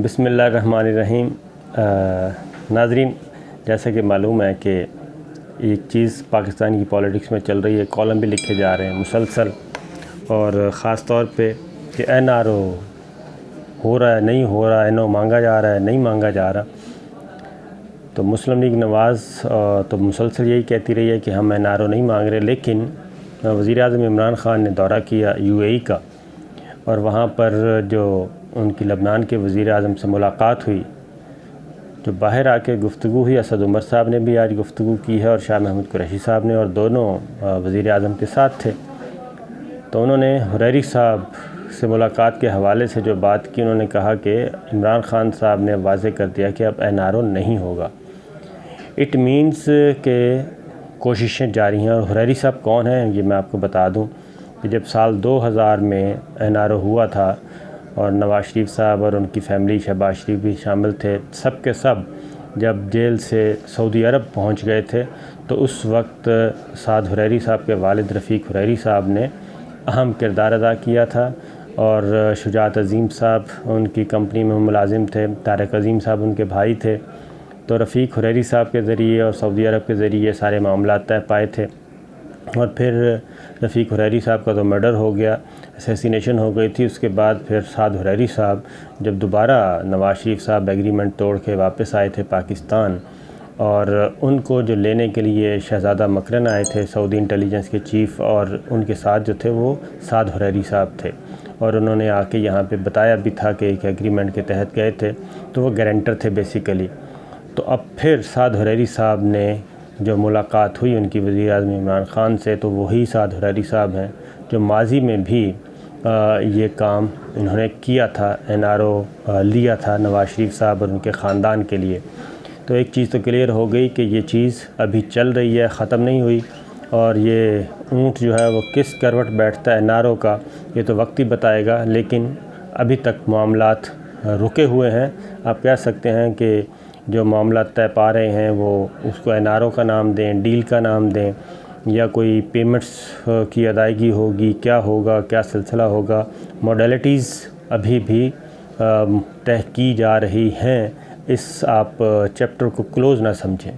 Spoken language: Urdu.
بسم اللہ الرحمن الرحیم۔ ناظرین، جیسا کہ معلوم ہے کہ ایک چیز پاکستان کی پولیٹکس میں چل رہی ہے، کالم بھی لکھے جا رہے ہیں مسلسل، اور خاص طور پہ کہ این آر او ہو رہا ہے نہیں ہو رہا، این او مانگا جا رہا ہے نہیں مانگا جا رہا۔ تو مسلم لیگ نواز تو مسلسل یہی کہتی رہی ہے کہ ہم این آر او نہیں مانگ رہے، لیکن وزیر اعظم عمران خان نے دورہ کیا یو اے ای کا، اور وہاں پر جو ان کی لبنان کے وزیر اعظم سے ملاقات ہوئی، جو باہر آ کے گفتگو ہوئی، اسد عمر صاحب نے بھی آج گفتگو کی ہے اور شاہ محمود قریشی صاحب نے، اور دونوں وزیر اعظم کے ساتھ تھے۔ تو انہوں نے حریری صاحب سے ملاقات کے حوالے سے جو بات کی، انہوں نے کہا کہ عمران خان صاحب نے واضح کر دیا کہ اب این آر او نہیں ہوگا۔ اٹ مینس کہ کوششیں جاری ہیں۔ اور حریری صاحب کون ہیں یہ میں آپ کو بتا دوں کہ جب سال 2000 میں این آر او ہوا تھا اور نواز شریف صاحب اور ان کی فیملی، شہباز شریف بھی شامل تھے، سب کے سب جب جیل سے سعودی عرب پہنچ گئے تھے، تو اس وقت سعد حریری صاحب کے والد رفیق حریری صاحب نے اہم کردار ادا کیا تھا، اور شجاعت عظیم صاحب ان کی کمپنی میں ملازم تھے، طارق عظیم صاحب ان کے بھائی تھے۔ تو رفیق حریری صاحب کے ذریعے اور سعودی عرب کے ذریعے یہ سارے معاملات طے پائے تھے، اور پھر رفیق حریری صاحب کا تو مرڈر ہو گیا، اسیسینیشن ہو گئی تھی۔ اس کے بعد پھر سعد حریری صاحب جب دوبارہ نواز شریف صاحب ایگریمنٹ توڑ کے واپس آئے تھے پاکستان، اور ان کو جو لینے کے لیے شہزادہ مکرن آئے تھے، سعودی انٹیلیجنس کے چیف، اور ان کے ساتھ جو تھے وہ سعد حریری صاحب تھے، اور انہوں نے آ کے یہاں پہ بتایا بھی تھا کہ ایک ایگریمنٹ کے تحت گئے تھے، تو وہ گارنٹر تھے بیسیکلی۔ تو اب پھر سعد حریری صاحب نے جو ملاقات ہوئی ان کی وزیر اعظم عمران خان سے، تو وہی سعد حریری صاحب ہیں جو ماضی میں بھی یہ کام انہوں نے کیا تھا، این آر او لیا تھا نواز شریف صاحب اور ان کے خاندان کے لیے۔ تو ایک چیز تو کلیئر ہو گئی کہ یہ چیز ابھی چل رہی ہے، ختم نہیں ہوئی، اور یہ اونٹ جو ہے وہ کس کروٹ بیٹھتا ہے این آر او کا، یہ تو وقت ہی بتائے گا، لیکن ابھی تک معاملات رکے ہوئے ہیں۔ آپ کہہ سکتے ہیں کہ جو معاملات طے پا رہے ہیں وہ اس کو این آر او کا نام دیں، ڈیل کا نام دیں، یا کوئی پیمنٹس کی ادائیگی ہوگی، کیا ہوگا، کیا سلسلہ ہوگا، موڈیلٹیز ابھی بھی طے کی جا رہی ہیں۔ اس آپ چیپٹر کو کلوز نہ سمجھیں۔